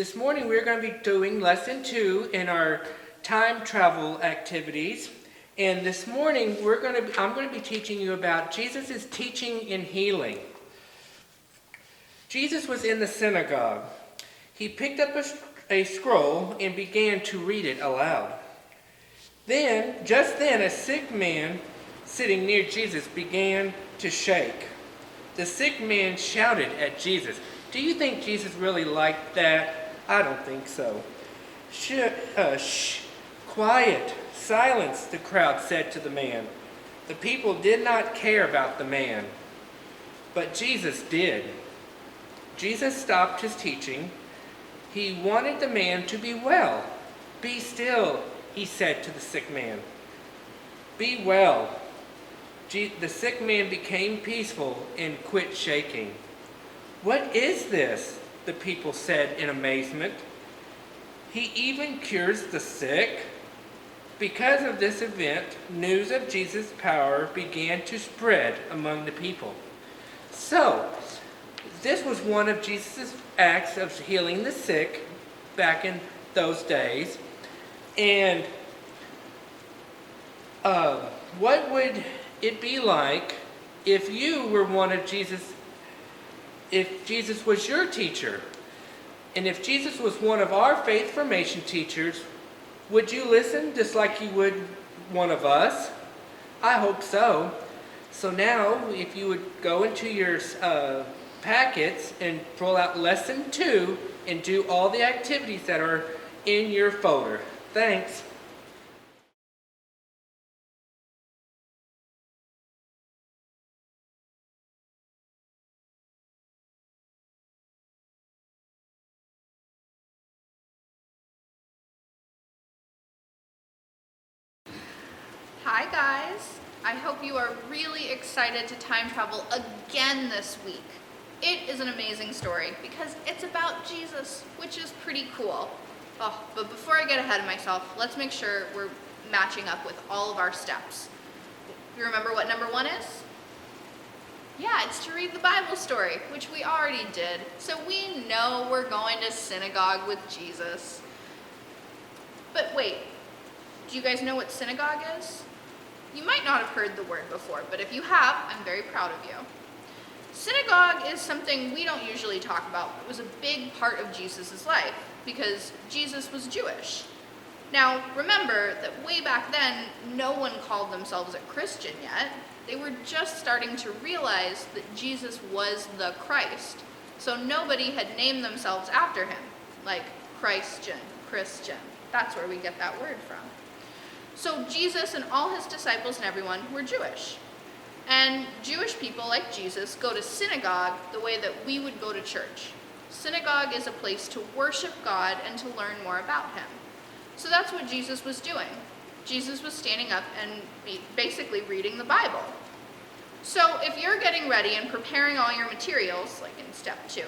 This morning we're going to be doing lesson 2 in our time travel activities. And this morning I'm going to be teaching you about Jesus' teaching and healing. Jesus was in the synagogue. He picked up a scroll and began to read it aloud. Just then, a sick man sitting near Jesus began to shake. The sick man shouted at Jesus. Do you think Jesus really liked that? I don't think so. Shh, quiet, silence, the crowd said to the man. The people did not care about the man, but Jesus did. Jesus stopped his teaching. He wanted the man to be well. Be still, he said to the sick man. Be well. The sick man became peaceful and quit shaking. What is this? The people said in amazement. He even cures the sick? Because of this event, news of Jesus' power began to spread among the people. So, this was one of Jesus' acts of healing the sick back in those days. And what would it be like if you were one of if Jesus was your teacher? And if Jesus was one of our faith formation teachers, would you listen just like you would one of us? I hope so. So now, if you would go into your packets and pull out lesson 2 and do all the activities that are in your folder. Thanks. Hi guys! I hope you are really excited to time travel again this week. It is an amazing story because it's about Jesus, which is pretty cool. Oh, but before I get ahead of myself, let's make sure we're matching up with all of our steps. You remember what number 1 is? Yeah, it's to read the Bible story, which we already did. So we know we're going to synagogue with Jesus. But wait, do you guys know what synagogue is? You might not have heard the word before, but if you have, I'm very proud of you. Synagogue is something we don't usually talk about, but it was a big part of Jesus' life because Jesus was Jewish. Now, remember that way back then, no one called themselves a Christian yet. They were just starting to realize that Jesus was the Christ. So nobody had named themselves after him, like Christian. That's where we get that word from. So Jesus and all his disciples and everyone were Jewish. And Jewish people, like Jesus, go to synagogue the way that we would go to church. Synagogue is a place to worship God and to learn more about him. So that's what Jesus was doing. Jesus was standing up and basically reading the Bible. So if you're getting ready and preparing all your materials, like in step 2,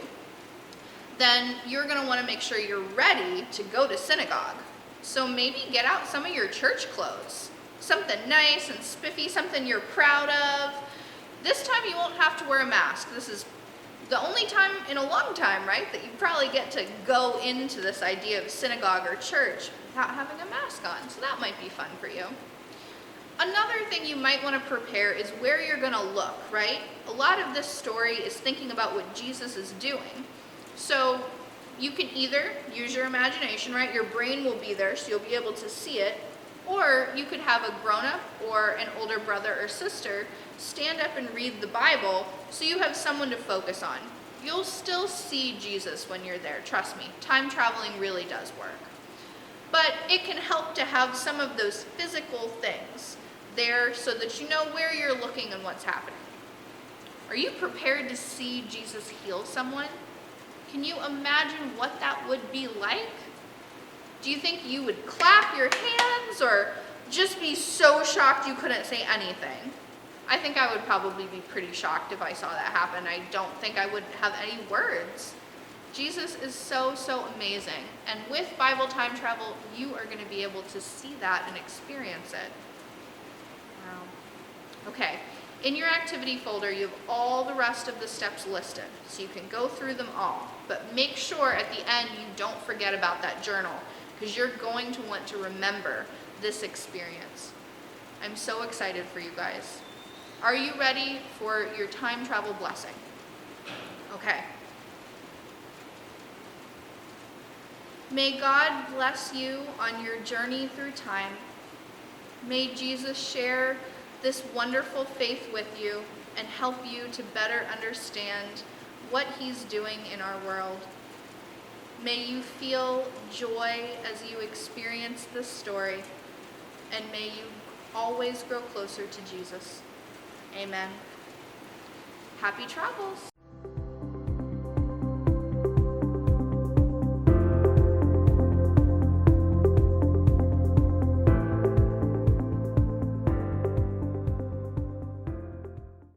then you're going to want to make sure you're ready to go to synagogue. So maybe get out some of your church clothes. Something nice and spiffy, something you're proud of. This time you won't have to wear a mask. This is the only time in a long time, right, that you probably get to go into this idea of synagogue or church without having a mask on. So that might be fun for you. Another thing you might want to prepare is where you're going to look, right? A lot of this story is thinking about what Jesus is doing. So you can either use your imagination, right? Your brain will be there, so you'll be able to see it. Or you could have a grown-up or an older brother or sister stand up and read the Bible so you have someone to focus on. You'll still see Jesus when you're there, trust me. Time traveling really does work. But it can help to have some of those physical things there so that you know where you're looking and what's happening. Are you prepared to see Jesus heal someone? Can you imagine what that would be like? Do you think you would clap your hands or just be so shocked you couldn't say anything? I think I would probably be pretty shocked if I saw that happen. I don't think I would have any words. Jesus is so, so amazing. And with Bible time travel, you are going to be able to see that and experience it. Wow. Okay, In your activity folder, you have all the rest of the steps listed, so you can go through them all. But make sure at the end you don't forget about that journal, because you're going to want to remember this experience. I'm so excited for you guys. Are you ready for your time travel blessing? Okay. May God bless you on your journey through time. May Jesus share this wonderful faith with you and help you to better understand what he's doing in our world. May you feel joy as you experience this story, and may you always grow closer to Jesus. Amen. Happy travels.